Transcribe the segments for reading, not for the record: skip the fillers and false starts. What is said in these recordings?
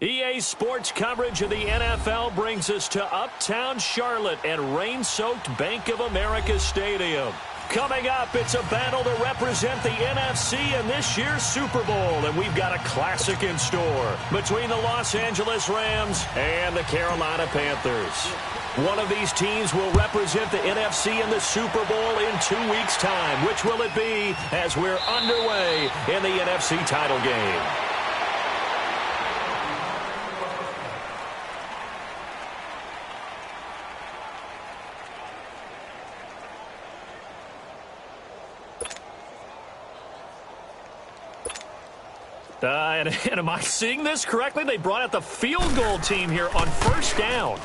EA Sports coverage of the NFL brings us to Uptown Charlotte at rain-soaked Bank of America Stadium. Coming up, it's a battle to represent the NFC in this year's Super Bowl, and we've got a classic in store between the Los Angeles Rams and the Carolina Panthers. One of these teams will represent the NFC in the Super Bowl in 2 weeks' time. Which will it be as we're underway in the NFC title game? And am I seeing this correctly? They brought out the field goal team here on first down.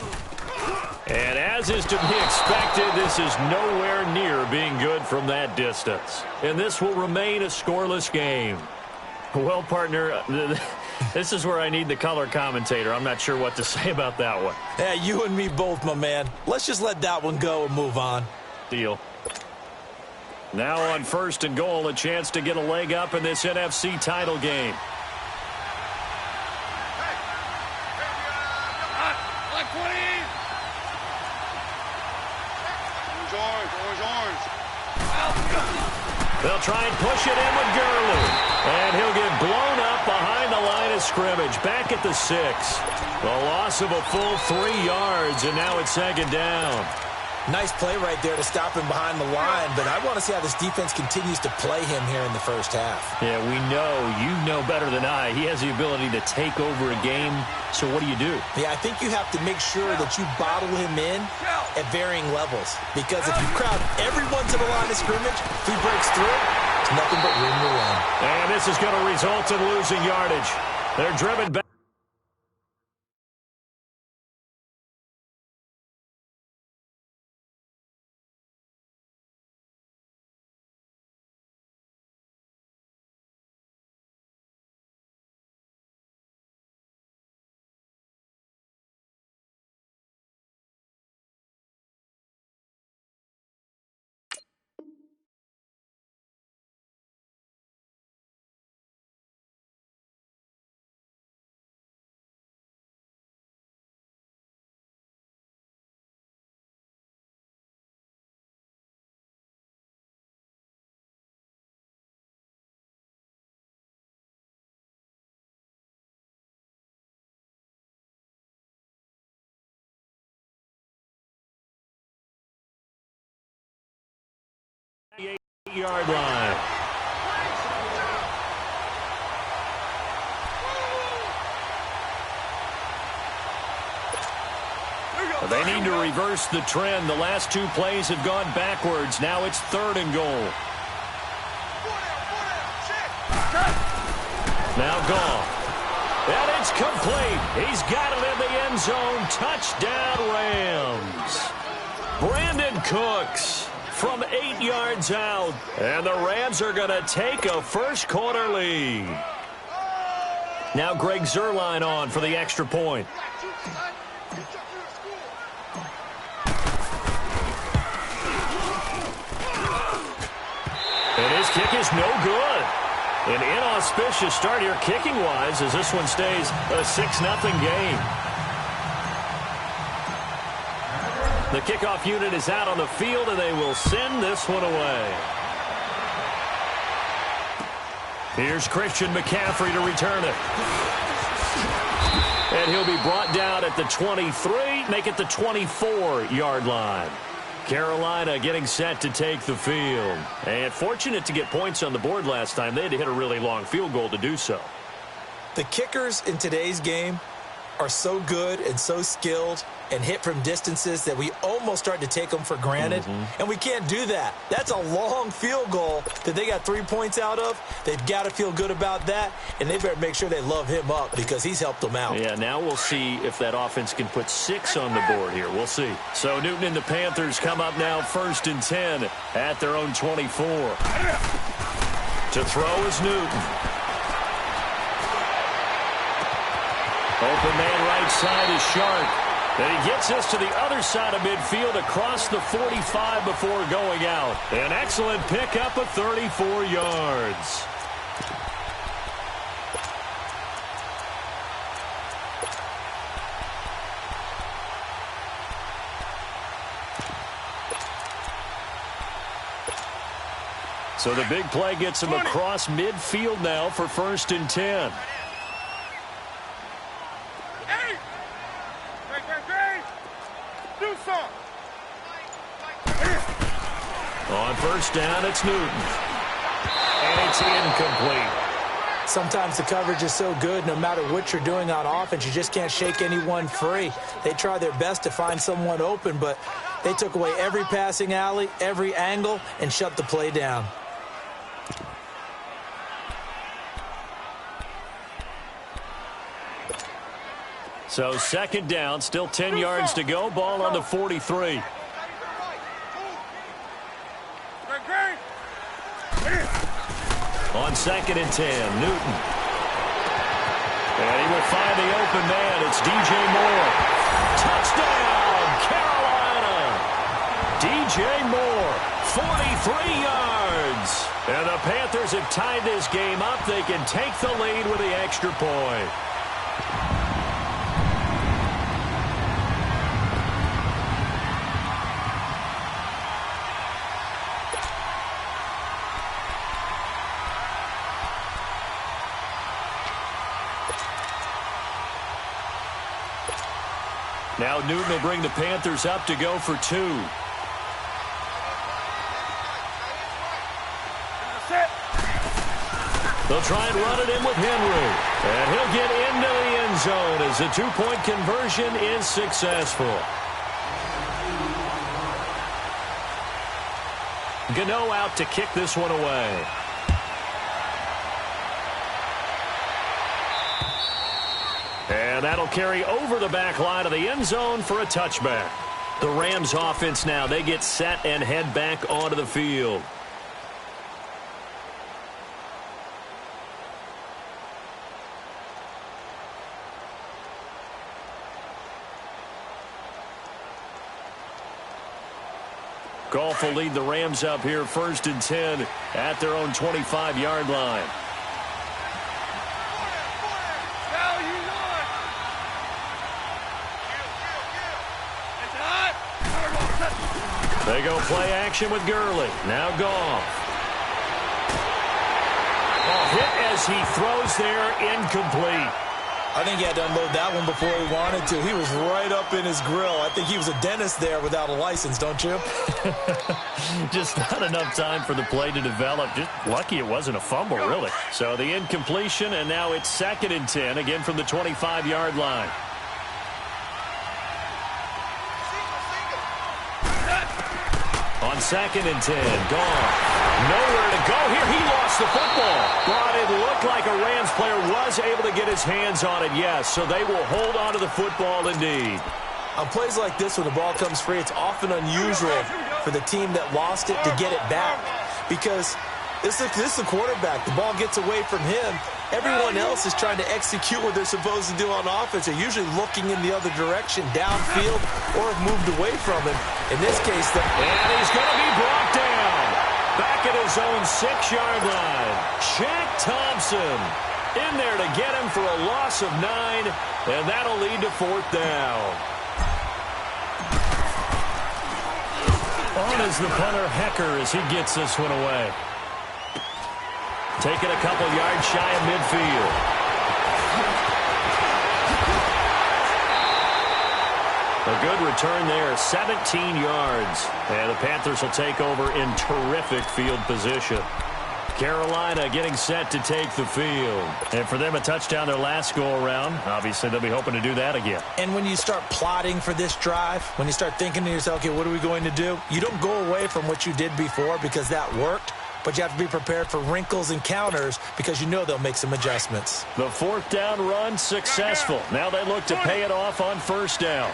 And as is to be expected, this is nowhere near being good from that distance. And this will remain a scoreless game. Well, partner, this is where I need the color commentator. I'm not sure what to say about that one. Yeah, you and me both, my man. Let's just let that one go and move on. Deal. Now on first and goal, a chance to get a leg up in this NFC title game. They'll try and push it in with Gurley. And he'll get blown up behind the line of scrimmage. Back at the 6. A loss of a full 3 yards, and now it's second down. Nice play right there to stop him behind the line, but I want to see how this defense continues to play him here in the first half. Yeah, we know. You know better than I. He has the ability to take over a game, so what do you do? Yeah, I think you have to make sure that you bottle him in at varying levels, because if you crowd everyone to the line of scrimmage, if he breaks through, it's nothing but room to run. And this is going to result in losing yardage. They're driven back. Yard line. They need to reverse the trend. The last 2 plays have gone backwards. Now it's third and goal. Now gone. And it's complete. He's got it in the end zone. Touchdown, Rams. Brandon Cooks from 8 yards out. And the Rams are going to take a first quarter lead. Now Greg Zuerlein on for the extra point. And his kick is no good. An inauspicious start here kicking-wise as this one stays a 6-0 game. The kickoff unit is out on the field, and they will send this one away. Here's Christian McCaffrey to return it. And he'll be brought down at the 23, make it the 24-yard line. Carolina getting set to take the field. And fortunate to get points on the board last time. They had to hit a really long field goal to do so. The kickers in today's game are so good and so skilled and hit from distances that we almost start to take them for granted. And we can't do that. That's a long field goal that they got 3 points out of. They've got to feel good about that, and they better make sure they love him up because he's helped them out. Yeah, now we'll see if that offense can put 6 on the board here. We'll see. So Newton and the Panthers come up now 1st and 10 at their own 24. To throw is Newton. Open man right side is Sharp. And he gets us to the other side of midfield across the 45 before going out. An excellent pickup of 34 yards. So the big play gets him across midfield now for 1st and 10. On 1st down, it's Newton. And it's incomplete. Sometimes the coverage is so good, no matter what you're doing on offense, you just can't shake anyone free. They try their best to find someone open, but they took away every passing alley, every angle, and shut the play down. So 2nd down, still 10 yards to go. Ball on the 43. On 2nd and 10, Newton. And he will find the open man. It's DJ Moore. Touchdown, Carolina. DJ Moore, 43 yards. And the Panthers have tied this game up. They can take the lead with the extra point. Now Newton will bring the Panthers up to go for 2. They'll try and run it in with Henry. And he'll get into the end zone as the 2-point conversion is successful. Gano out to kick this one away. And that'll carry over the back line of the end zone for a touchback. The Rams offense now, they get set and head back onto the field. Goff will lead the Rams up here 1st and 10 at their own 25-yard line. They go play action with Gurley. Now Goff. Hit as he throws there, incomplete. I think he had to unload that one before he wanted to. He was right up in his grill. I think he was a dentist there without a license, don't you? Just not enough time for the play to develop. Just lucky it wasn't a fumble, really. So the incompletion, and now it's 2nd and 10, again from the 25-yard line. On 2nd and 10, Goff. Nowhere to go here. He lost the football. But it looked like a Rams player was able to get his hands on it, yes. So they will hold on to the football indeed. On plays like this, when the ball comes free, it's often unusual for the team that lost it to get it back. Because this is the quarterback. The ball gets away from him. Everyone else is trying to execute what they're supposed to do on offense. They're usually looking in the other direction, downfield, or have moved away from him. In this case, and he's going to be brought down. Back at his own 6-yard line. Shaq Thompson in there to get him for a loss of 9, and that'll lead to 4th down. On is the punter, Hecker, as he gets this one away. Taking a couple yards shy of midfield. A good return there, 17 yards. And the Panthers will take over in terrific field position. Carolina getting set to take the field. And for them, a touchdown their last go-around. Obviously, they'll be hoping to do that again. And when you start plotting for this drive, when you start thinking to yourself, okay, what are we going to do? You don't go away from what you did before because that worked. But you have to be prepared for wrinkles and counters because you know they'll make some adjustments. The 4th down run successful. Now they look to pay it off on 1st down.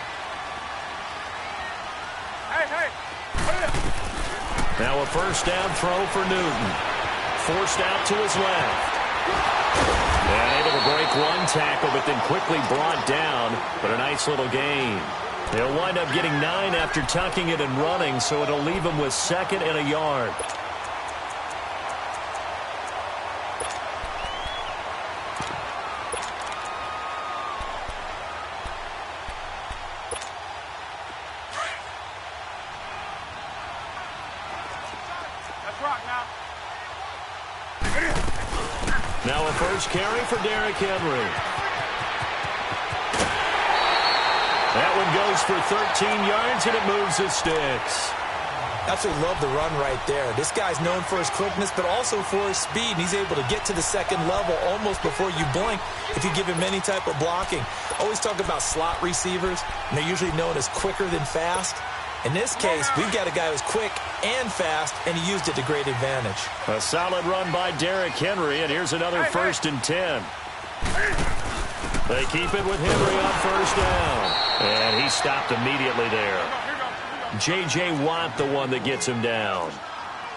Now a 1st down throw for Newton. Forced out to his left. And able to break one tackle, but then quickly brought down. But a nice little gain. They'll wind up getting 9 after tucking it and running, so it'll leave them with 2nd and a yard. Now a first carry for Derrick Henry. That one goes for 13 yards, and it moves the sticks. Absolutely love the run right there. This guy's known for his quickness, but also for his speed. And he's able to get to the second level almost before you blink if you give him any type of blocking. Always talk about slot receivers, and they're usually known as quicker than fast. In this case, we've got a guy who's quick and fast, and he used it to great advantage. A solid run by Derrick Henry, and here's another 1st and 10. They keep it with Henry on first down. And he stopped immediately there. J.J. Watt, the one that gets him down.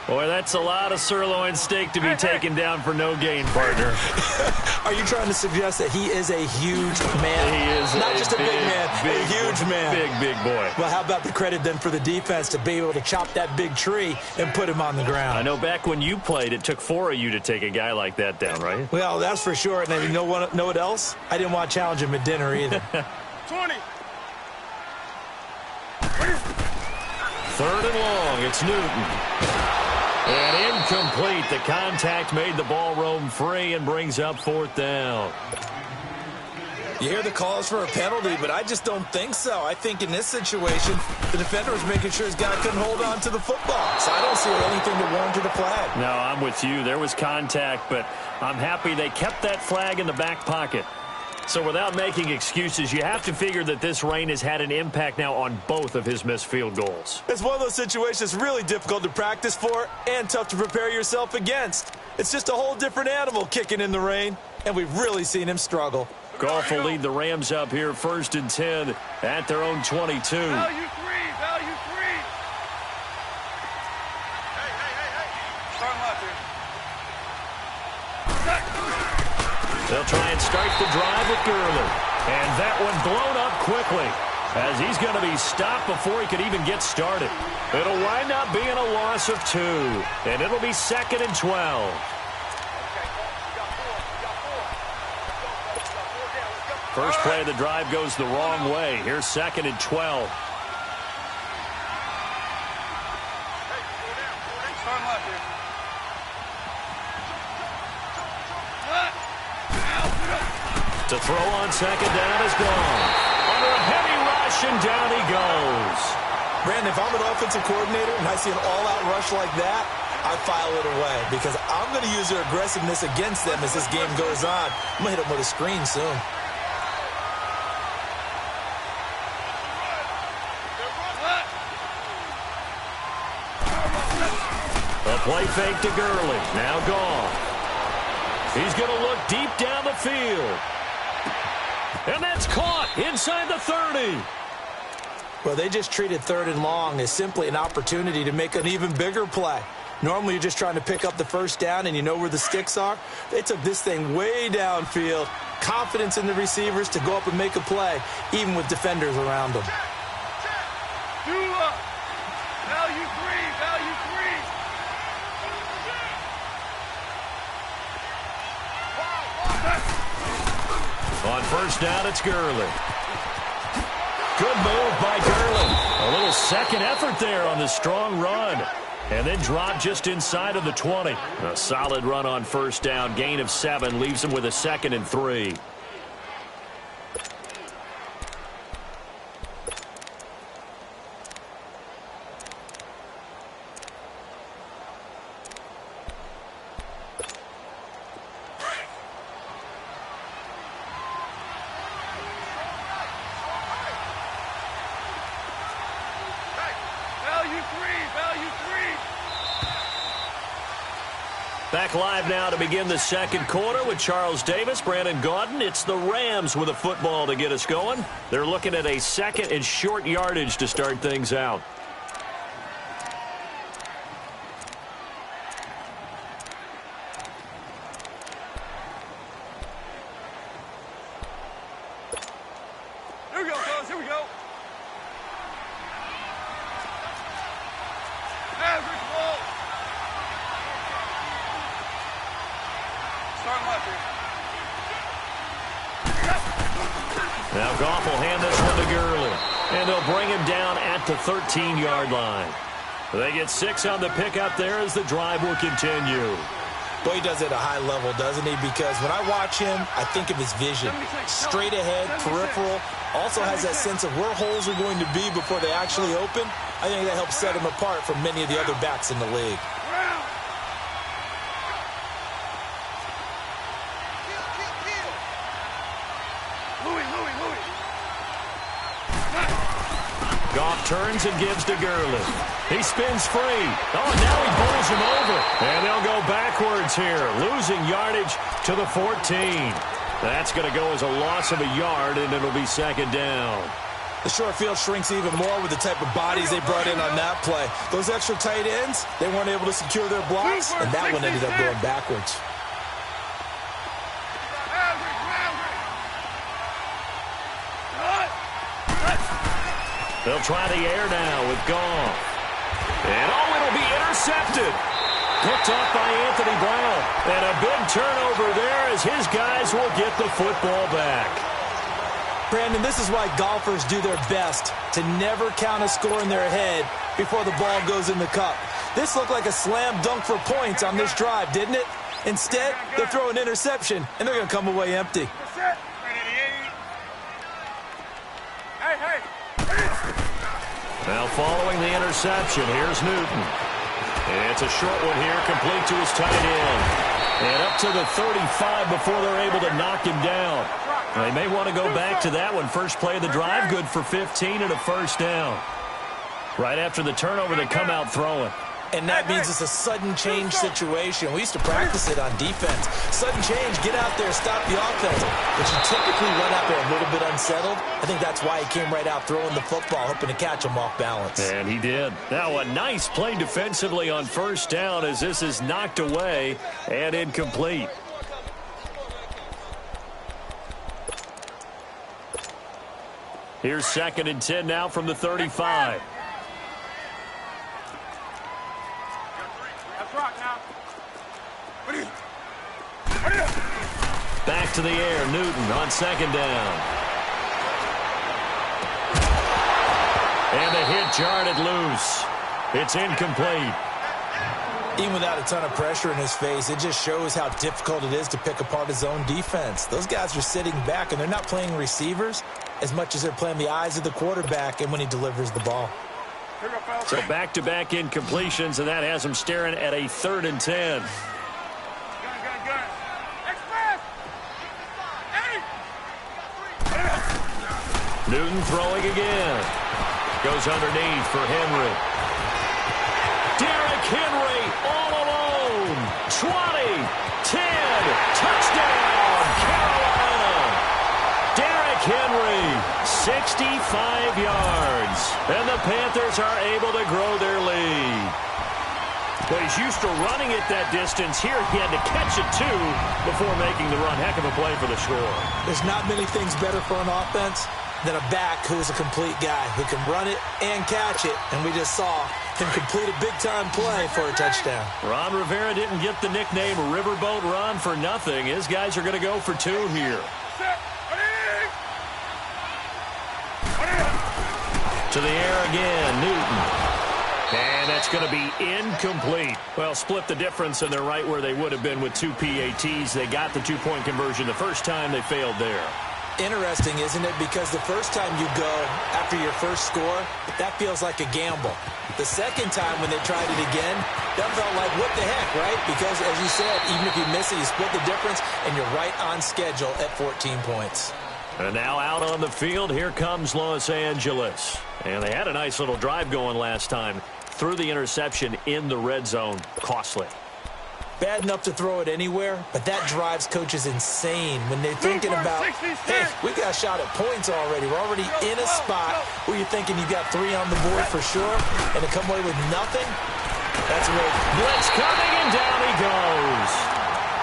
Boy, that's a lot of sirloin steak to be taken down for no gain, partner. Are you trying to suggest that he is a huge man? He is not just a big man, a huge man. Big boy. Well, how about the credit then for the defense to be able to chop that big tree and put him on the ground? I know back when you played, it took 4 of you to take a guy like that down, right? Well, that's for sure. And you know what else? I didn't want to challenge him at dinner either. 20. 3rd and long. It's Newton. And incomplete. The contact made the ball roam free and brings up 4th down. You hear the calls for a penalty, but I just don't think so. I think in this situation, the defender was making sure his guy couldn't hold on to the football. So I don't see anything that warranted a flag. No, I'm with you. There was contact, but I'm happy they kept that flag in the back pocket. So without making excuses, you have to figure that this rain has had an impact now on both of his missed field goals. It's one of those situations really difficult to practice for and tough to prepare yourself against. It's just a whole different animal kicking in the rain, and we've really seen him struggle. Goff will lead the Rams up here 1st and 10 at their own 22. Value 3. Value 3. Starting left here. They'll try and start the drive with Gurley. And that one blown up quickly as he's going to be stopped before he could even get started. It'll wind up being a loss of 2, and it'll be 2nd and 12. First play of the drive goes the wrong way. Here's 2nd and 12. Starting left here. To throw on 2nd down is gone. Under a heavy rush, and down he goes. Brandon, if I'm an offensive coordinator and I see an all-out rush like that, I file it away because I'm going to use their aggressiveness against them as this game goes on. I'm going to hit them with a screen soon. A play fake to Gurley. Now gone. He's going to look deep down the field. And that's caught inside the 30. Well, they just treated 3rd and long as simply an opportunity to make an even bigger play. Normally, you're just trying to pick up the first down and you know where the sticks are. They took this thing way downfield. Confidence in the receivers to go up and make a play, even with defenders around them. Value 3. Value 3. On first down, it's Gurley. Good move by Gurley. A little second effort there on the strong run. And then dropped just inside of the 20. A solid run on first down. Gain of 7 leaves him with a 2nd and 3. Back live now to begin the 2nd quarter with Charles Davis, Brandon Gaudin. It's the Rams with a football to get us going. They're looking at a 2nd and short yardage to start things out. Here we go, fellas. Here we go. Average ball. Starting left here. Now Goff will hand this one to Gurley. And they'll bring him down at the 13-yard line. They get 6 on the pickup there as the drive will continue. Well, he does it at a high level, doesn't he? Because when I watch him, I think of his vision. Straight ahead, peripheral. Also has that sense of where holes are going to be before they actually open. I think that helps set him apart from many of the other backs in the league. Goff turns and gives to Gurley. He spins free. Oh, and now he bowls him over. And they'll go backwards here, losing yardage to the 14. That's going to go as a loss of a yard, and it'll be second down. The short field shrinks even more with the type of bodies they brought in on that play. Those extra tight ends, they weren't able to secure their blocks, and that one ended up going backwards. They'll try the air now with Goff. And, it'll be intercepted. Picked off by Anthony Brown. And a big turnover there as his guys will get the football back. Brandon, this is why golfers do their best to never count a score in their head before the ball goes in the cup. This looked like a slam dunk for points on this drive, didn't it? Instead, they throw an interception, and they're going to come away empty. Now following the interception, here's Newton. And it's a short one here, complete to his tight end. And up to the 35 before they're able to knock him down. They may want to go back to that one. First play of the drive, good for 15 and a first down. Right after the turnover, they come out throwing. And that means it's a sudden change situation. We used to practice it on defense. Sudden change, get out there, stop the offense. But you typically run out there a little bit unsettled. I think that's why he came right out throwing the football, hoping to catch him off balance. And he did. Now a nice play defensively on first down as this is knocked away and incomplete. Here's 2nd and 10 now from the 35. Back to the air, Newton on 2nd down. And the hit jarred loose. It's incomplete. Even without a ton of pressure in his face, it just shows how difficult it is to pick apart his own defense. Those guys are sitting back, and they're not playing receivers as much as they're playing the eyes of the quarterback and when he delivers the ball. So back-to-back incompletions, and that has him staring at a 3rd and 10. Newton throwing again. Goes underneath for Henry. Derrick Henry all alone. 20, 10, touchdown, Carolina. Derrick Henry, 65 yards. And the Panthers are able to grow their lead. Well, he's used to running it that distance. Here he had to catch it, too, before making the run. Heck of a play for the score. There's not many things better for an offense than a back who's a complete guy who can run it and catch it. And we just saw him complete a big-time play for a touchdown. Ron Rivera didn't get the nickname Riverboat Ron for nothing. His guys are going to go for 2 here. To the air again, Newton. And that's going to be incomplete. Well, split the difference, and they're right where they would have been with 2 PATs. They got the 2-point conversion the first time. They failed there. Interesting, isn't it? Because the first time you go after your first score, that feels like a gamble. The second time when they tried it again, that felt like, what the heck, right? Because, as you said, even if you miss it, you split the difference, and you're right on schedule at 14 points. And now out on the field, here comes Los Angeles. And they had a nice little drive going last time. Threw the interception in the red zone. Costly. Bad enough to throw it anywhere, but that drives coaches insane when they're thinking about, hey, we got a shot at points already. We're already in a spot where you're thinking you got 3 on the board for sure, and to come away with nothing, that's a real blitz coming, and down he goes.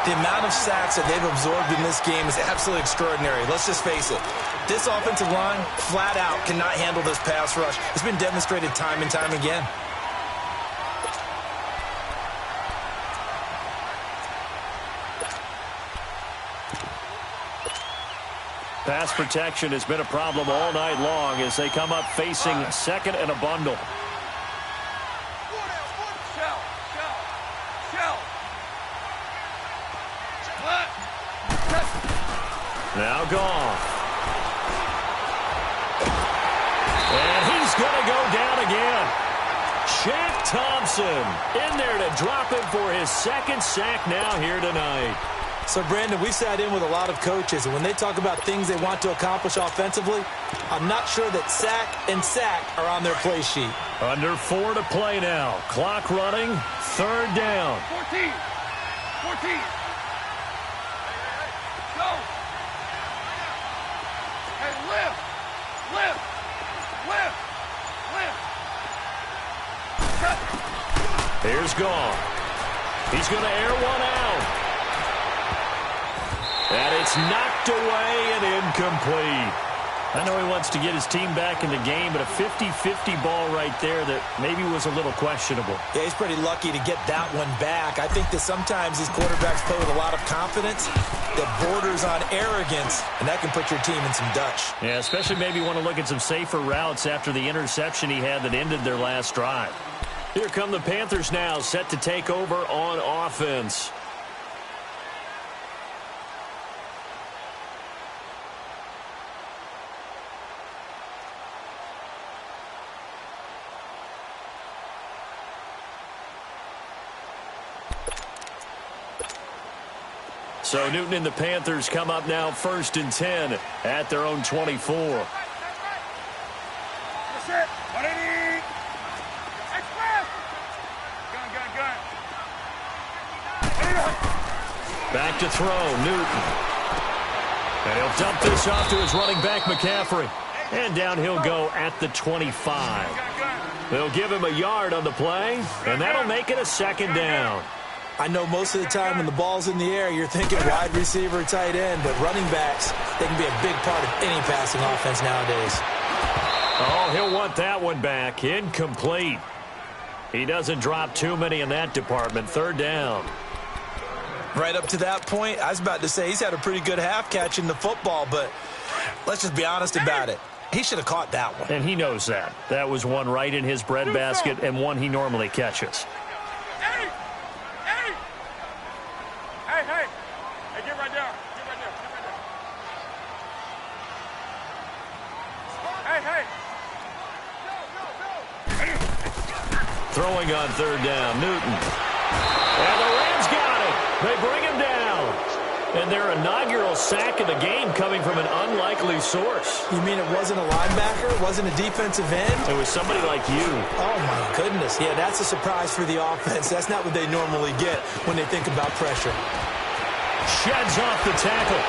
The amount of sacks that they've absorbed in this game is absolutely extraordinary. Let's just face it. This offensive line, flat out, cannot handle this pass rush. It's been demonstrated time and time again. Pass protection has been a problem all night long as they come up facing second and a bundle. Now Goff. And he's going to go down again. Shaq Thompson in there to drop him for his second sack now here tonight. So, Brandon, we've sat in with a lot of coaches, and when they talk about things they want to accomplish offensively, I'm not sure that sack and sack are on their play sheet. Under 4 to play now. Clock running. 3rd down. 14. 14. Go. Hey, lift. Lift. Lift. Lift. Cut. Here's Goff. He's going to air one out. And it's knocked away and incomplete. I know he wants to get his team back in the game, but a 50-50 ball right there that maybe was a little questionable. Yeah, he's pretty lucky to get that one back. I think that sometimes these quarterbacks play with a lot of confidence that borders on arrogance, and that can put your team in some Dutch. Yeah, especially maybe want to look at some safer routes after the interception he had that ended their last drive. Here come the Panthers now, set to take over on offense. So Newton and the Panthers come up now 1st and 10 at their own 24. That's it. 180. Express. Gun. Back to throw, Newton. And he'll dump this off to his running back, McCaffrey. And down he'll go at the 25. They'll give him a yard on the play, and that'll make it a 2nd down. I know most of the time when the ball's in the air, you're thinking wide receiver, tight end, but running backs, they can be a big part of any passing offense nowadays. Oh, he'll want that one back. Incomplete. He doesn't drop too many in that department. 3rd down. Right up to that point, I was about to say he's had a pretty good half catching the football, but let's just be honest about it. He should have caught that one. And he knows that. That was one right in his breadbasket and one he normally catches. Hey, get right down. Hey. Throwing on 3rd down, Newton. And the Rams got it. They bring him down. And their inaugural sack of the game coming from an unlikely source. You mean it wasn't a linebacker? It wasn't a defensive end? It was somebody like you. Oh, my goodness. Yeah, that's a surprise for the offense. That's not what they normally get when they think about pressure. Sheds off the tackle.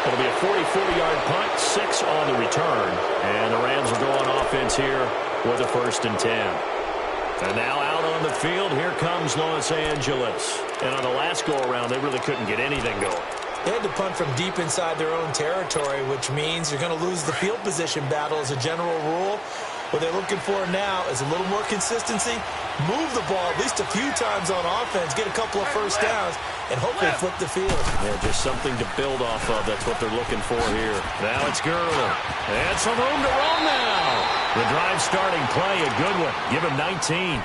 It'll be a 44-yard punt, 6 on the return. And the Rams will go on offense here with a 1st and 10. And now out on the field, here comes Los Angeles. And on the last go-around, they really couldn't get anything going. They had to punt from deep inside their own territory, which means you're going to lose the field position battle as a general rule. What they're looking for now is a little more consistency, move the ball at least a few times on offense, get a couple of 1st downs, and hopefully flip the field. Yeah, just something to build off of. That's what they're looking for here. Now it's Gurley. And some room to roll now. The drive starting play, a good one. Give him 19.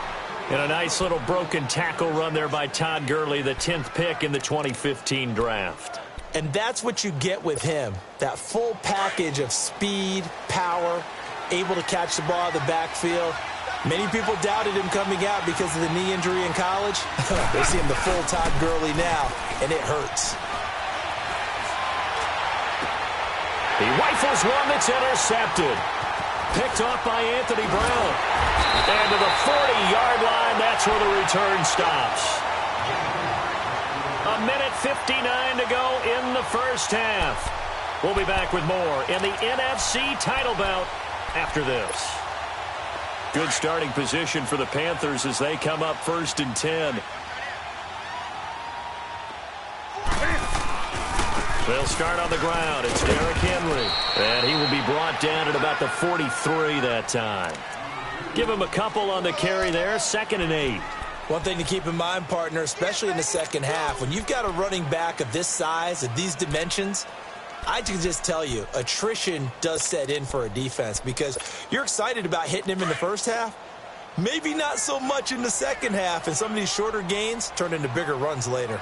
And a nice little broken tackle run there by Todd Gurley, the 10th pick in the 2015 draft. And that's what you get with him, that full package of speed, power, able to catch the ball in the backfield. Many people doubted him coming out because of the knee injury in college. They see him the full Todd Gurley now, and it hurts. He rifles one that's intercepted. Picked off by Anthony Brown. And to the 40-yard line, that's where the return stops. A minute 59 to go in the 1st half. We'll be back with more in the NFC title bout after this. Good starting position for the Panthers as they come up 1st and 10. They'll start on the ground. It's Derrick Henry. And he will be brought down at about the 43 that time. Give him a couple on the carry there. 2nd and 8. One thing to keep in mind, partner, especially in the 2nd half, when you've got a running back of this size, of these dimensions, I can just tell you, attrition does set in for a defense because you're excited about hitting him in the 1st half. Maybe not so much in the 2nd half, and some of these shorter gains turn into bigger runs later.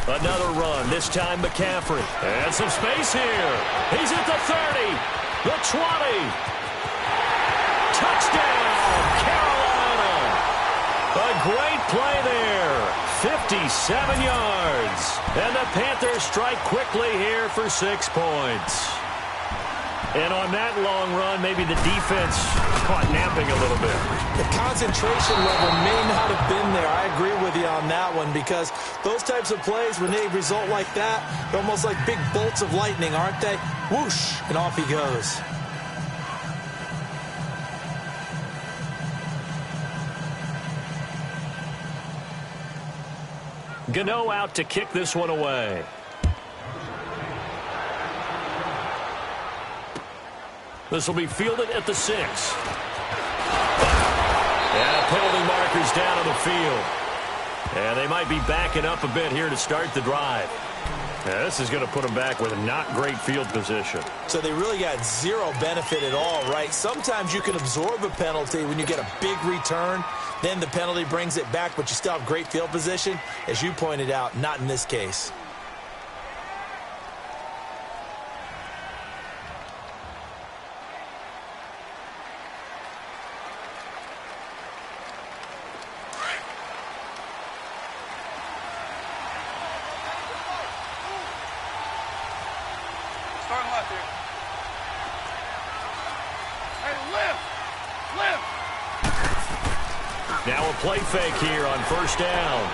Another run, this time McCaffrey. And some space here. He's at the 30, the 20. Touchdown, Carolina. A great play there. 57 yards. And the Panthers strike quickly here for 6 points. And on that long run, maybe the defense caught napping a little bit. The concentration level may not have been there. I agree with you on that one, because those types of plays, when they result like that, they're almost like big bolts of lightning, aren't they? Whoosh, and off he goes. Gano out to kick this one away. This will be fielded at the 6. Yeah, penalty markers down on the field. And they might be backing up a bit here to start the drive. Yeah, this is going to put them back with a not great field position. So they really got zero benefit at all, right? Sometimes you can absorb a penalty when you get a big return. Then the penalty brings it back, but you still have great field position. As you pointed out, not in this case. Starting left here. Hey, lift! Lift! Now a play fake here on first down.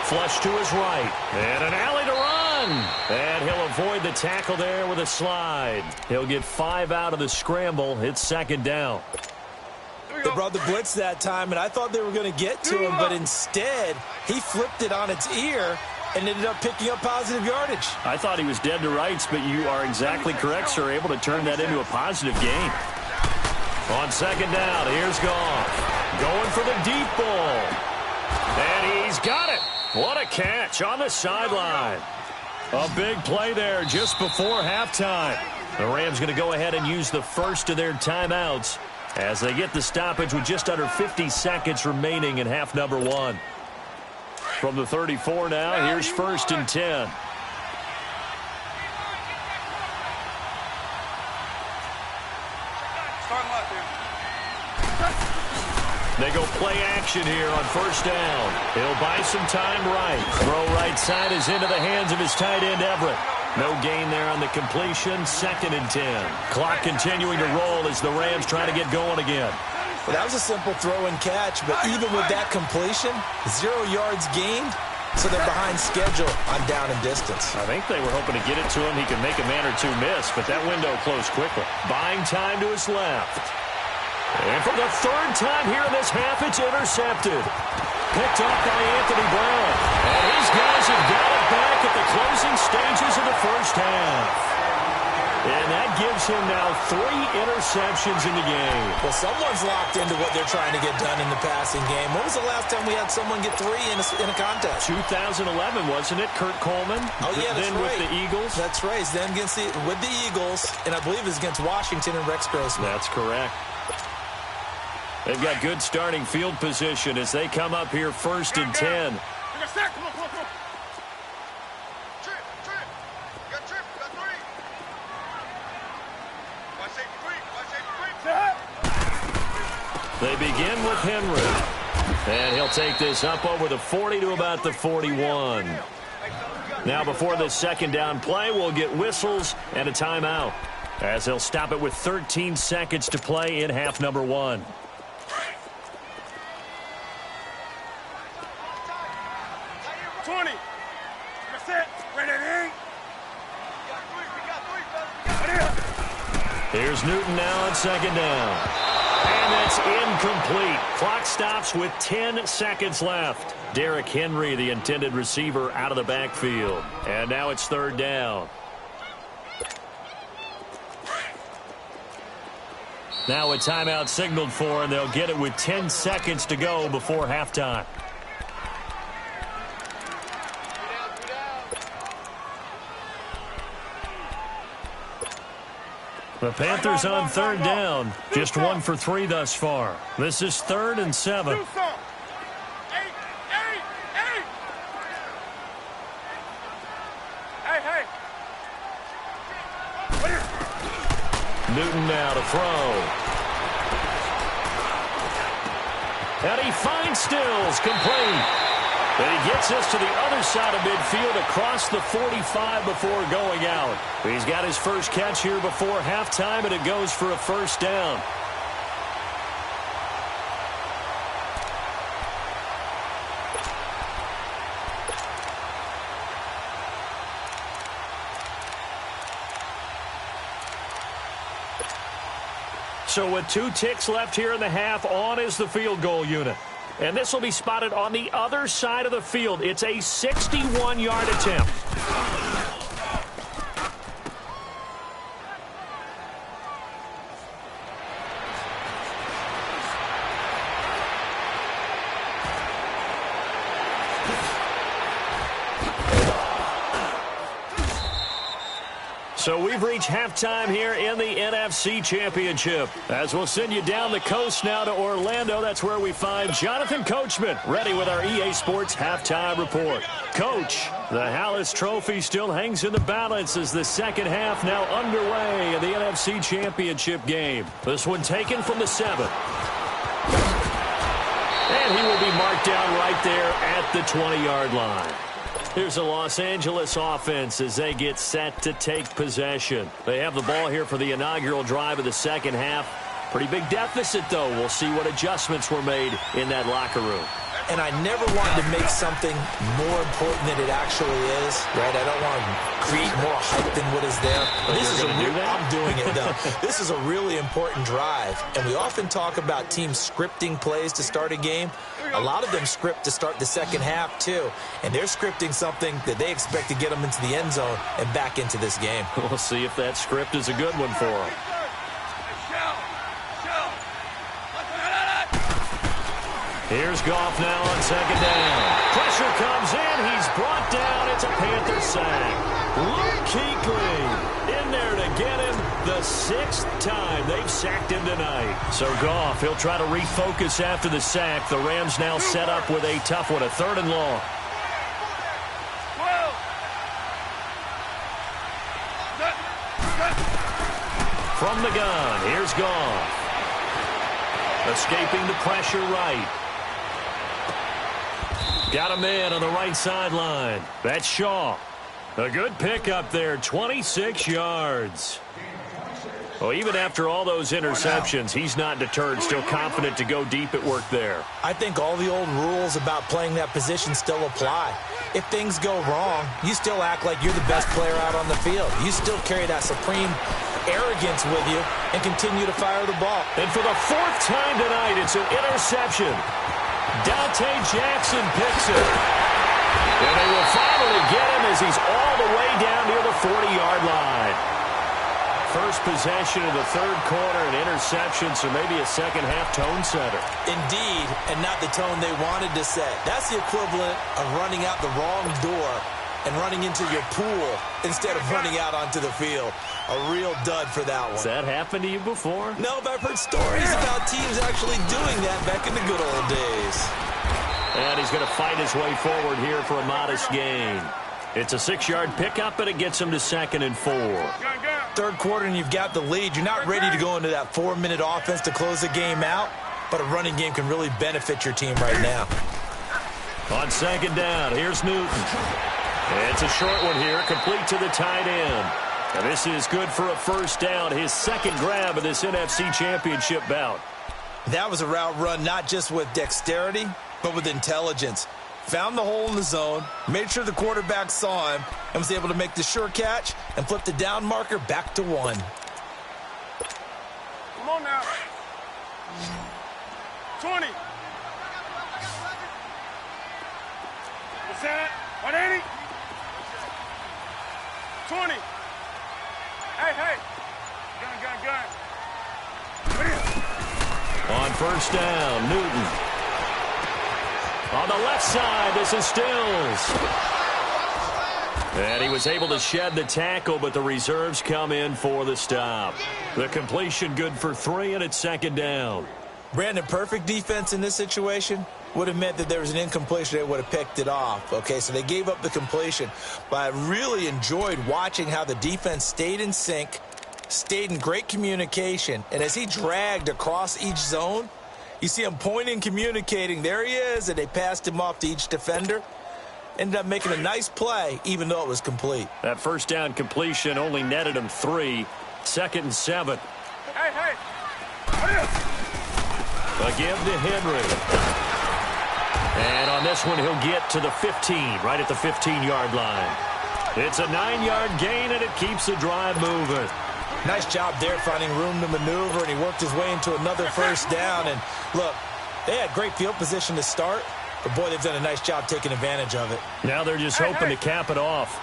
Flush to his right. And an alley to run. And he'll avoid the tackle there with a slide. He'll get 5 out of the scramble. It's second down. They brought the blitz that time, and I thought they were going to get to him, but instead, he flipped it on its ear and ended up picking up positive yardage. I thought he was dead to rights, but you are exactly correct, sir. Able to turn that into a positive gain. On second down, here's Goff. Going for the deep ball. And he's got it. What a catch on the sideline. A big play there just before halftime. The Rams going to go ahead and use the first of their timeouts as they get the stoppage with just under 50 seconds remaining in half number 1. From the 34 now, here's first and 10. Starting left here. They go play action here on first down. He'll buy some time right. Throw right side is into the hands of his tight end, Everett. No gain there on the completion. Second and 10. Clock continuing to roll as the Rams try to get going again. Well, that was a simple throw and catch, but even with that completion, 0 yards gained, so they're behind schedule on down and distance. I think they were hoping to get it to him. He could make a man or two miss, but that window closed quickly. Buying time to his left. And for the third time here in this half, it's intercepted. Picked up by Anthony Brown. And his guys have got it back at the closing stages of the first half. And that gives him now 3 interceptions in the game. Well, someone's locked into what they're trying to get done in the passing game. When was the last time we had someone get 3 in a contest? 2011, wasn't it? Kurt Coleman. Oh, yeah, that's then right. with the Eagles. That's right. Then with the Eagles, and I believe it's against Washington and Rex Grossman. That's correct. They've got good starting field position as they come up here first and 10. Come on, come on, come on. Trip. You got trip. You got 3. Watch safety 3. Watch safety 3. They begin with Henry. And he'll take this up over the 40 to about the 41. Now before the second down play, we'll get whistles and a timeout, as they'll stop it with 13 seconds to play in half number 1. 20. That's it. Ready to eat. Here's Newton now on second down. And that's incomplete. Clock stops with 10 seconds left. Derrick Henry, the intended receiver, out of the backfield. And now it's third down. Now a timeout signaled for, and they'll get it with 10 seconds to go before halftime. The Panthers on third down. Just 1 for 3 thus far. This is 3rd and 7. Newton now to throw. And he finds Stills, complete. And he gets us to the other side of midfield across the 45 before going out. He's got his first catch here before halftime, and it goes for a first down. So with 2 ticks left here in the half, on is the field goal unit. And this will be spotted on the other side of the field. It's a 61-yard attempt. So we've reached halftime here in the NFC Championship. As we'll send you down the coast now to Orlando, that's where we find Jonathan Coachman, ready with our EA Sports Halftime Report. Coach, the Hallis Trophy still hangs in the balance as the second half now underway in the NFC Championship game. This one taken from the 7. And he will be marked down right there at the 20-yard line. Here's the Los Angeles offense as they get set to take possession. They have the ball here for the inaugural drive of the second half. Pretty big deficit, though. We'll see what adjustments were made in that locker room. And I never wanted to make something more important than it actually is, right? I don't want to create more hype than what is there. I'm doing it, though. This is a really important drive. And we often talk about teams scripting plays to start a game. A lot of them script to start the second half, too. And they're scripting something that they expect to get them into the end zone and back into this game. We'll see if that script is a good one for them. Here's Goff now on second down. Pressure comes in. He's brought down. It's a Panther sack. Luke Kuechly in there to get him the 6th time they've sacked him tonight. So Goff, he'll try to refocus after the sack. The Rams now set up with a tough one, a 3rd and long. From the gun, here's Goff. Escaping the pressure right. Got a man on the right sideline. That's Shaw. A good pickup there, 26 yards. Well, even after all those interceptions, he's not deterred, still confident to go deep at work there. I think all the old rules about playing that position still apply. If things go wrong, you still act like you're the best player out on the field. You still carry that supreme arrogance with you and continue to fire the ball. And for the 4th time tonight, it's an interception. Dante Jackson picks it. And they will finally get him as he's all the way down near the 40-yard line. First possession of the 3rd quarter, an interception, so maybe a second-half tone setter. Indeed, and not the tone they wanted to set. That's the equivalent of running out the wrong door and running into your pool instead of running out onto the field. A real dud for that one. Has that happened to you before? No, but I've heard stories about teams actually doing that back in the good old days. And he's going to fight his way forward here for a modest gain. It's a 6-yard pickup, and it gets him to 2nd and 4. 3rd quarter, and you've got the lead. You're not ready to go into that 4-minute offense to close the game out, but a running game can really benefit your team right now. On 2nd down, here's Newton. It's a short one here, complete to the tight end. And this is good for a first down, his 2nd grab of this NFC Championship bout. That was a route run not just with dexterity, but with intelligence. Found the hole in the zone, made sure the quarterback saw him, and was able to make the sure catch and flip the down marker back to 1. Come on now. 20. What's that? 180? 20. Hey. Gun. On first down, Newton. On the left side, this is Stills. And he was able to shed the tackle, but the reserves come in for the stop. The completion good for 3, and it's 2nd down. Brandon, perfect defense in this situation would have meant that there was an incompletion. They would have picked it off. Okay, so they gave up the completion. But I really enjoyed watching how the defense stayed in sync stayed in great communication. And as he dragged across each zone, you see him pointing, communicating. There he is, and they passed him off to each defender. Ended up making a nice play, even though it was complete. That first down completion only netted him 3. 2nd and 7. Hey! A give to Henry. And on this one, he'll get to the 15, right at the 15-yard line. It's a 9-yard gain, and it keeps the drive moving. Nice job there finding room to maneuver, and he worked his way into another first down. And look, they had great field position to start, but boy, they've done a nice job taking advantage of it. Now they're just hoping to cap it off.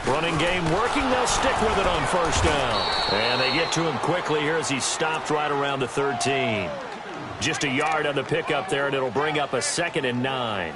Running game working. They'll stick with it on first down. And they get to him quickly here as he stopped right around the 13. Just a yard on the pickup there, and it'll bring up a 2nd and 9.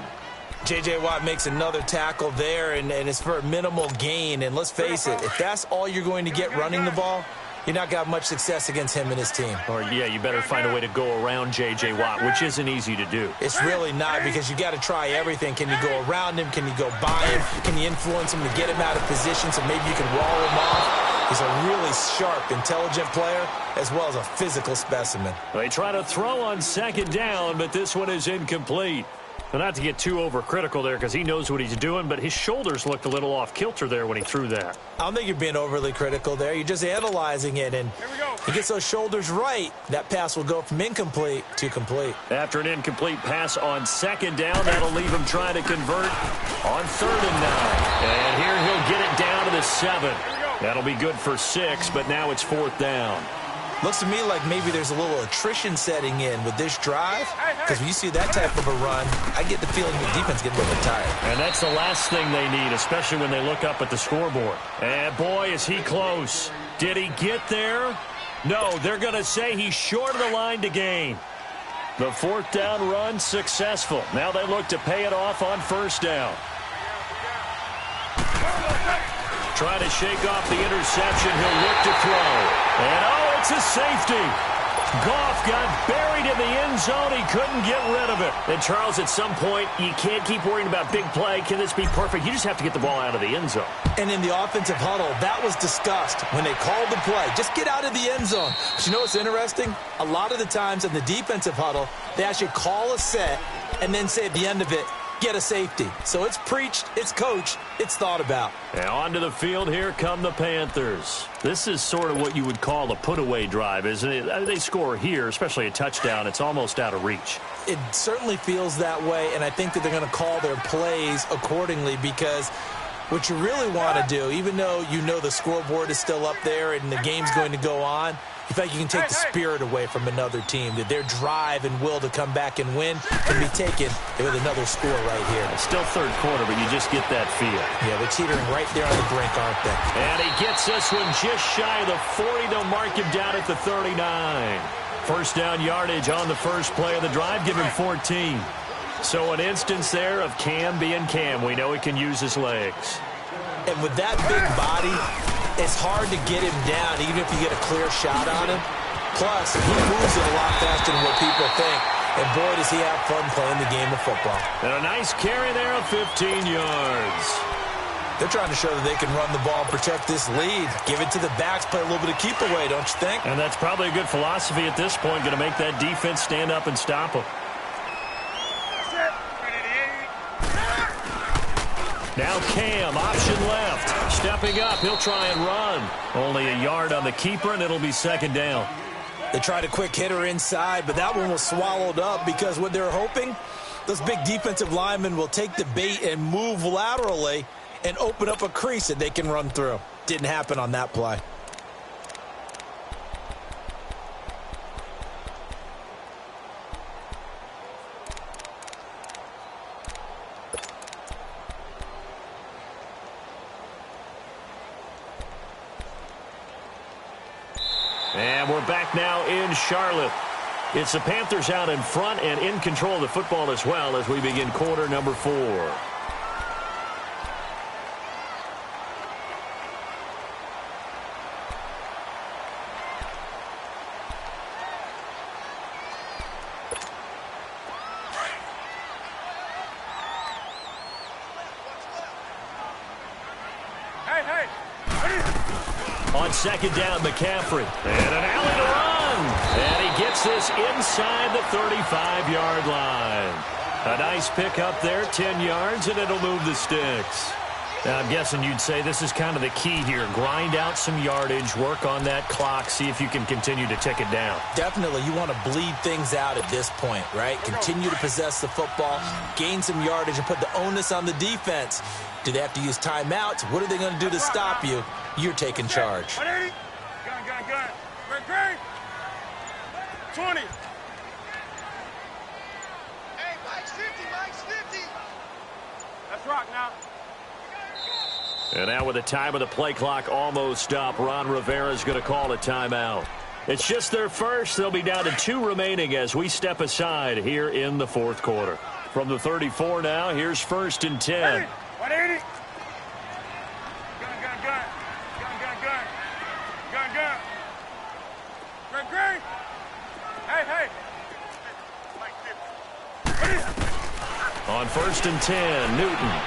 J.J. Watt makes another tackle there, and it's for a minimal gain. And let's face it, if that's all you're going to get running the ball, you're not got much success against him and his team. Or, yeah, you better find a way to go around J.J. Watt, which isn't easy to do. It's really not, because you got to try everything. Can you go around him? Can you go by him? Can you influence him to get him out of position so maybe you can wall him off? He's a really sharp, intelligent player, as well as a physical specimen. They try to throw on 2nd down, but this one is incomplete. Well, not to get too overcritical there, because he knows what he's doing, but his shoulders looked a little off kilter there when he threw that. I don't think you're being overly critical there. You're just analyzing it, and he gets those shoulders right. That pass will go from incomplete to complete. After an incomplete pass on 2nd down, that'll leave him trying to convert on 3rd and 9. And here he'll get it down to the 7. That'll be good for 6, but now it's 4th down. Looks to me like maybe there's a little attrition setting in with this drive, because when you see that type of a run, I get the feeling the defense getting a little bit tired. And that's the last thing they need, especially when they look up at the scoreboard. And boy, is he close. Did he get there? No, they're going to say he's short of the line to gain. The 4th down run successful. Now they look to pay it off on 1st down. Trying to shake off the interception. He'll look to throw. And, oh, it's a safety. Goff got buried in the end zone. He couldn't get rid of it. And, Charles, at some point, you can't keep worrying about big play. Can this be perfect? You just have to get the ball out of the end zone. And in the offensive huddle, that was discussed when they called the play. Just get out of the end zone. But you know what's interesting? A lot of the times in the defensive huddle, they actually call a set and then say at the end of it, get a safety. So it's preached, it's coached, it's thought about. And onto the field, here come the Panthers. This is sort of what you would call a put-away drive, isn't it? They score here, especially a touchdown. It's almost out of reach. It certainly feels that way, and I think that they're going to call their plays accordingly, because what you really want to do, even though you know the scoreboard is still up there and the game's going to go on, you think you can take the spirit away from another team, that their drive and will to come back and win can be taken with another score right here. It's still 3rd quarter, but you just get that feel. Yeah, they're teetering right there on the brink, aren't they? And he gets this one just shy of the 40. They'll mark him down at the 39. 1st down yardage on the first play of the drive, give him 14. So an instance there of Cam being Cam. We know he can use his legs. And with that big body, it's hard to get him down, even if you get a clear shot on him. Plus, he moves it a lot faster than what people think. And boy, does he have fun playing the game of football. And a nice carry there of 15 yards. They're trying to show that they can run the ball and protect this lead. Give it to the backs, play a little bit of keep away, don't you think? And that's probably a good philosophy at this point, going to make that defense stand up and stop them. Now Cam, option left. Stepping up, he'll try and run. Only a yard on the keeper, and it'll be 2nd down. They tried a quick hitter inside, but that one was swallowed up, because what they're hoping, those big defensive linemen will take the bait and move laterally and open up a crease that they can run through. Didn't happen on that play. And we're back now in Charlotte. It's the Panthers out in front and in control of the football as well as we begin quarter number 4. On second down, McCaffrey. And an alley to run. And he gets this inside the 35-yard line. A nice pick up there, 10 yards, and it'll move the sticks. Now, I'm guessing you'd say this is kind of the key here. Grind out some yardage, work on that clock, see if you can continue to tick it down. Definitely. You want to bleed things out at this point, right? Continue to possess the football, gain some yardage, and put the onus on the defense. Do they have to use timeouts? What are they going to do to stop you? You're taking charge. Gun. Great. 20. Hey, Mike's 50. Let's rock now. And now with the time of the play clock almost up, Ron Rivera's going to call a timeout. It's just their first. They'll be down to 2 remaining as we step aside here in the fourth quarter. From the 34 now, here's 1st and 10. 180. Gun. Great. Hey. On 1st and 10, Newton.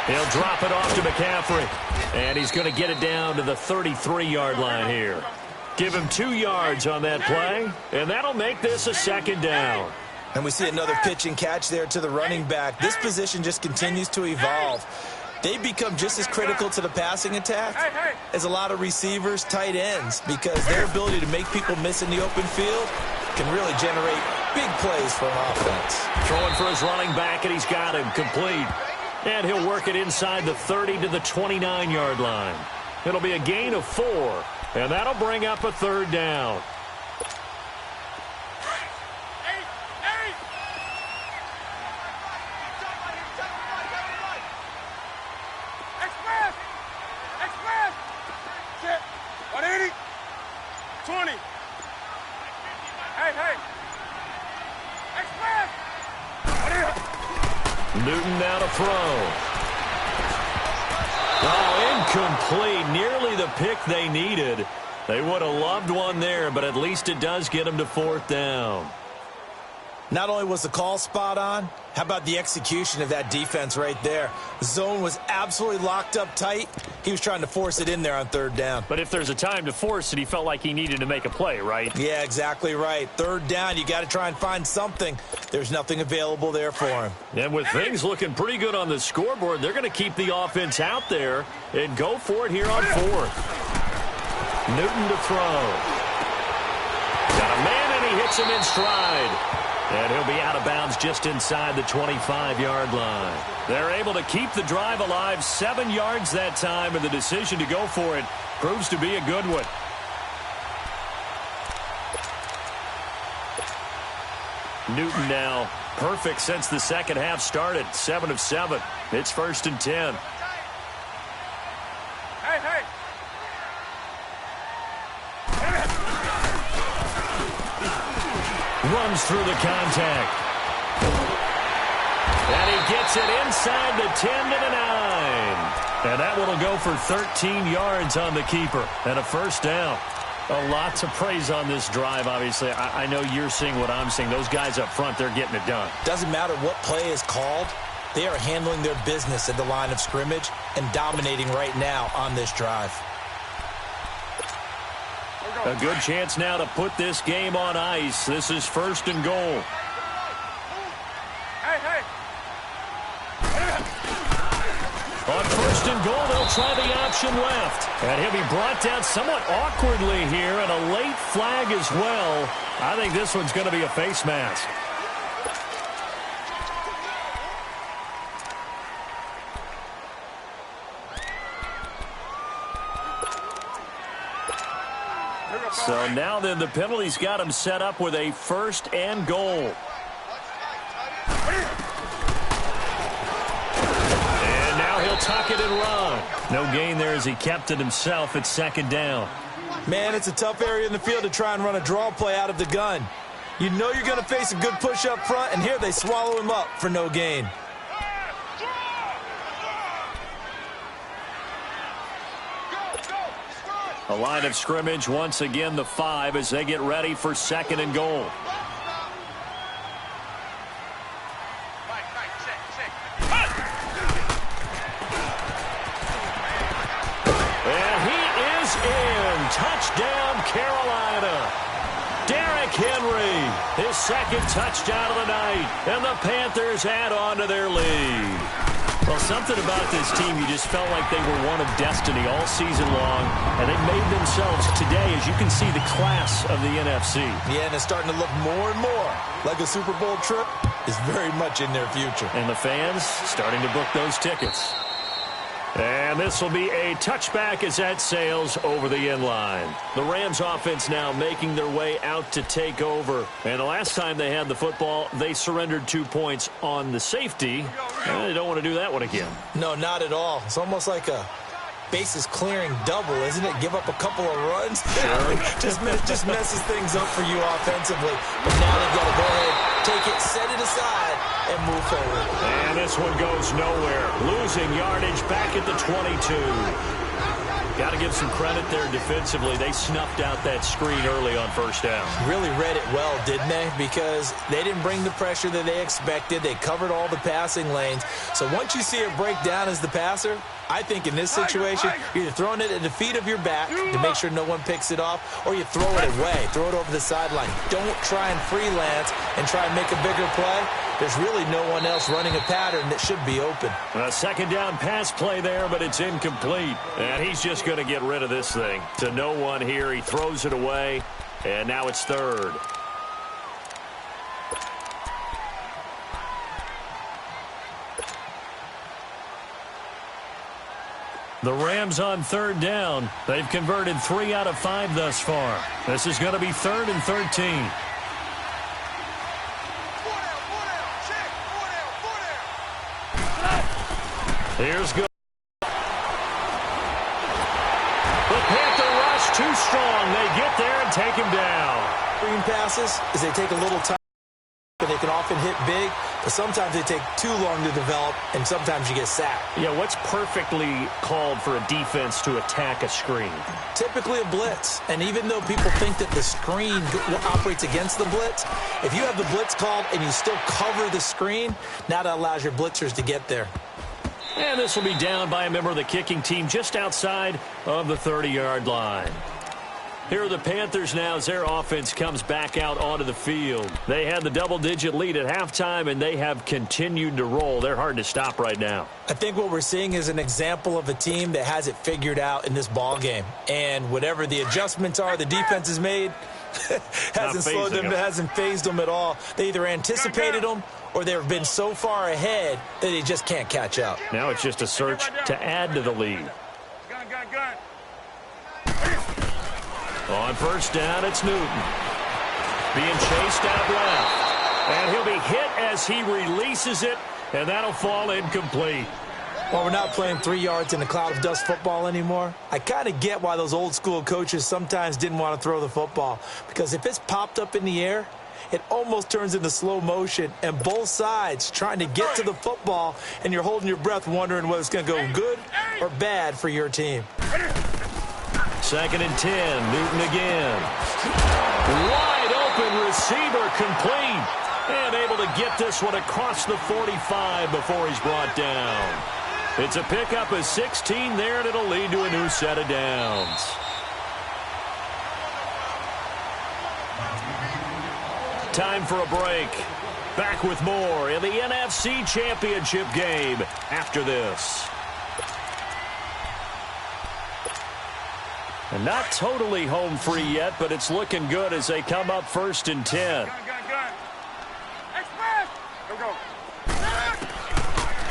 He'll drop it off to McCaffrey. And he's going to get it down to the 33-yard line here. Give him 2 yards on that play, and that'll make this a second down. And we see another pitch and catch there to the running back. This position just continues to evolve. They've become just as critical to the passing attack as a lot of receivers, tight ends, because their ability to make people miss in the open field can really generate big plays for an offense. Throwing for his running back, and he's got him complete. And he'll work it inside the 30 to the 29-yard line. It'll be a gain of 4, and that'll bring up a 3rd down. Express. 180. 20. Hey. Express. Newton now to throw. Oh, incomplete. Nearly the pick they needed. They would have loved one there, but at least it does get them to 4th down. Not only was the call spot on, how about the execution of that defense right there? The zone was absolutely locked up tight. He was trying to force it in there on 3rd down. But if there's a time to force it, he felt like he needed to make a play, right? Yeah, exactly right. 3rd down, you got to try and find something. There's nothing available there for him. And with things looking pretty good on the scoreboard, they're going to keep the offense out there and go for it here on 4th. Newton to throw. Got a man, and he hits him in stride. And he'll be out of bounds just inside the 25-yard line. They're able to keep the drive alive, 7 yards that time, and the decision to go for it proves to be a good one. Newton now perfect since the second half started, 7 of 7. It's 1st and 10. Hey. Runs through the contact. And he gets it inside the 10 to the 9. And that one will go for 13 yards on the keeper and a 1st down. A lot to praise on this drive, obviously. I know you're seeing what I'm seeing. Those guys up front, they're getting it done. Doesn't matter what play is called. They are handling their business at the line of scrimmage and dominating right now on this drive. A good chance now to put this game on ice. This is 1st and goal. Hey. On 1st and goal, they'll try the option left. And he'll be brought down somewhat awkwardly here, and a late flag as well. I think this one's going to be a face mask. So now then the penalty's got him set up with a 1st and goal. And now he'll tuck it and run. No gain there as he kept it himself. It's 2nd down. Man, it's a tough area in the field to try and run a draw play out of the gun. You know you're going to face a good push up front, and here they swallow him up for no gain. A line of scrimmage once again, the 5 as they get ready for 2nd and goal. And he is Arizona. Derrick Henry, his second touchdown of the night, and the Panthers add on to their lead. Well, something about this team, you just felt like they were one of destiny all season long, and they made themselves today, as you can see, the class of the NFC. Yeah, and it's starting to look more and more like a Super Bowl trip is very much in their future. And the fans starting to book those tickets. And this will be a touchback as that sails over the end line. The Rams offense now making their way out to take over. And the last time they had the football, they surrendered 2 points on the safety. They don't want to do that one again. No, not at all. It's almost like a bases clearing double, isn't it? Give up a couple of runs. Sure. just messes things up for you offensively. But now they've got to go ahead, take it, set it aside, and move forward. And this one goes nowhere. Losing yardage back at the 22. Got to give some credit there defensively. They snuffed out that screen early on first down. Really read it well, didn't they? Because they didn't bring the pressure that they expected. They covered all the passing lanes. So once you see it break down as the passer, I think in this situation, you're either throwing it at the feet of your back to make sure no one picks it off, or you throw it away, throw it over the sideline. Don't try and freelance and try and make a bigger play. There's really no one else running a pattern that should be open. A second down pass play there, but it's incomplete. And he's just going to get rid of this thing. To no one here. He throws it away, and now it's third. The Rams on third down. They've converted 3 out of 5 thus far. This is going to be 3rd and 13. Here's good. The Panther rush too strong. They get there and take him down. Screen passes is they take a little time, and they can often hit big, but sometimes they take too long to develop, and sometimes you get sacked. Yeah, what's perfectly called for a defense to attack a screen? Typically a blitz, and even though people think that the screen operates against the blitz, if you have the blitz called and you still cover the screen, now that allows your blitzers to get there. And this will be down by a member of the kicking team just outside of the 30-yard line. Here are the Panthers now as their offense comes back out onto the field. They had the double-digit lead at halftime, and they have continued to roll. They're hard to stop right now. I think what we're seeing is an example of a team that has it figured out in this ball game. And whatever the adjustments are the defense has made hasn't slowed them, hasn't phased them at all. They either anticipated them or they've been so far ahead that they just can't catch up. Now it's just a search to add to the lead. On first down, it's Newton. Being chased out left. And he'll be hit as he releases it, and that'll fall incomplete. Well, we're not playing 3 yards in a cloud of dust football anymore. I kind of get why those old school coaches sometimes didn't want to throw the football. Because if it's popped up in the air, it almost turns into slow motion, and both sides trying to get to the football, and you're holding your breath wondering whether it's going to go good or bad for your team. 2nd and 10, Newton again. Wide open receiver, complete. And able to get this one across the 45 before he's brought down. It's a pickup of 16 there, and it'll lead to a new set of downs. Time for a break. Back with more in the NFC Championship game after this. And not totally home free yet, but it's looking good as they come up 1st and 10.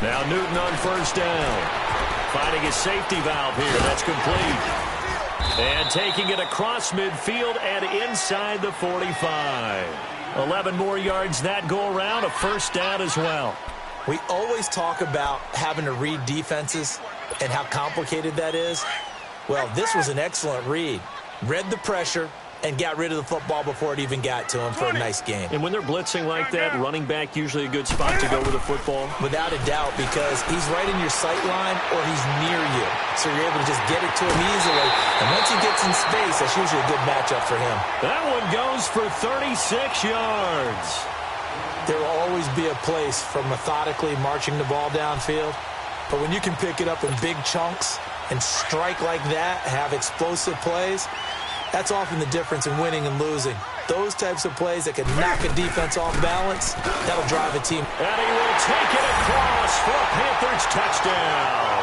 Now Newton on first down. Finding his safety valve here. That's complete. And taking it across midfield and inside the 45. 11 more yards that go around. A first down as well. We always talk about having to read defenses and how complicated that is. Well, this was an excellent read. Read the pressure and got rid of the football before it even got to him for a nice game. And when they're blitzing like that, running back usually a good spot to go with the football? Without a doubt, because he's right in your sight line or he's near you. So you're able to just get it to him easily. And once he gets in space, that's usually a good matchup for him. That one goes for 36 yards. There will always be a place for methodically marching the ball downfield. But when you can pick it up in big chunks and strike like that, have explosive plays, That's often the difference in winning and losing. Those types of plays that can knock a defense off balance, that'll drive a team. And he will take it across for a Panthers touchdown.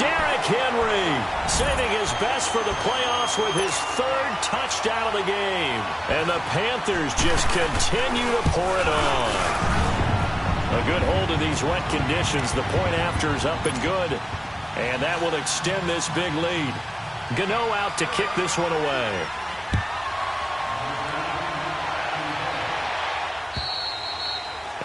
Derrick Henry saving his best for the playoffs with his third touchdown of the game. And the Panthers just continue to pour it on. A good hold of these wet conditions. The point after is up and good. And that will extend this big lead. Gano out to kick this one away.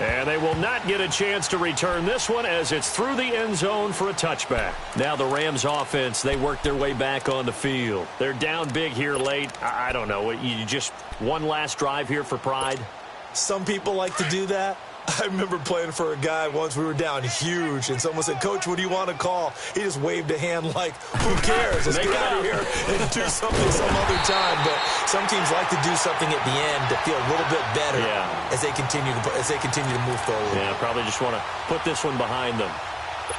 And they will not get a chance to return this one as it's through the end zone for a touchback. Now the Rams offense, they work their way back on the field. They're down big here late. I don't know. You just one last drive here for pride? Some people like to do that. I remember playing for a guy once. We were down huge, and someone said, "Coach, what do you want to call?" He just waved a hand like, "Who cares? Let's get out of here and do something some other time." But some teams like to do something at the end to feel a little bit better as they continue to move forward. Yeah, probably just want to put this one behind them.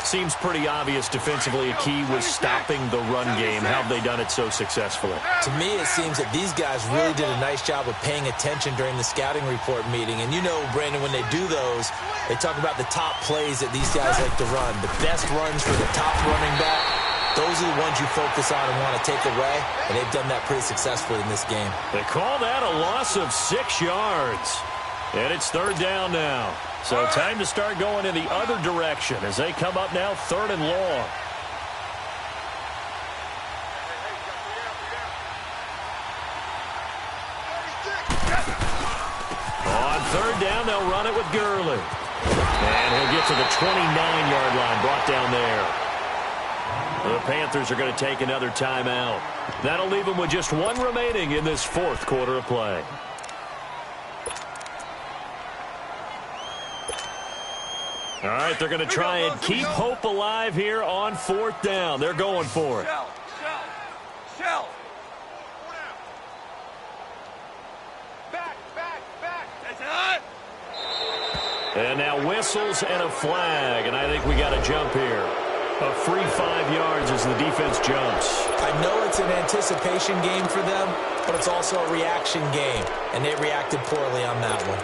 Seems pretty obvious defensively a key was stopping the run game. How have they done it so successfully? To me, it seems that these guys really did a nice job of paying attention during the scouting report meeting. And you know, Brandon, when they do those, they talk about the top plays that these guys like to run. The best runs for the top running back, those are the ones you focus on and want to take away. And they've done that pretty successfully in this game. They call that a loss of 6 yards. And it's third down now. So time to start going in the other direction as they come up now third and long. On third down, they'll run it with Gurley. And he'll get to the 29-yard line, brought down there. The Panthers are going to take another timeout. That'll leave them with just one remaining in this fourth quarter of play. All right, they're going to try and keep hope alive here on fourth down. They're going for it. Shell. Back. That's hot. And now whistles and a flag, and I think we got a jump here. A free 5 yards as the defense jumps. I know it's an anticipation game for them, but it's also a reaction game, and they reacted poorly on that one.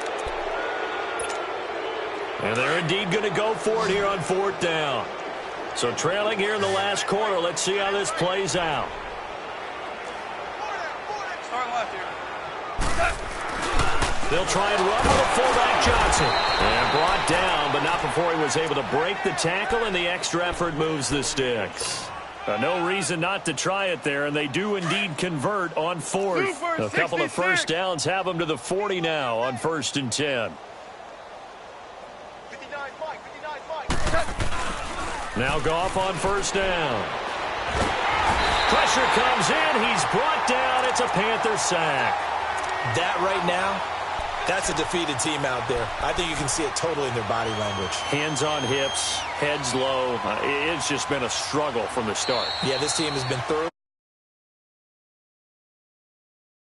And they're indeed going to go for it here on fourth down. So trailing here in the last quarter. Let's see how this plays out. Start left here. They'll try and run with a fullback Johnson. And brought down, but not before he was able to break the tackle, and the extra effort moves the sticks. No reason not to try it there, and they do indeed convert on fourth. A couple of first downs have them to the 40 now on 1st and 10. Now Goff on first down. Pressure comes in. He's brought down. It's a Panther sack. That right now, that's a defeated team out there. I think you can see it totally in their body language. Hands on hips, heads low. It's just been a struggle from the start. Yeah, this team has been thoroughly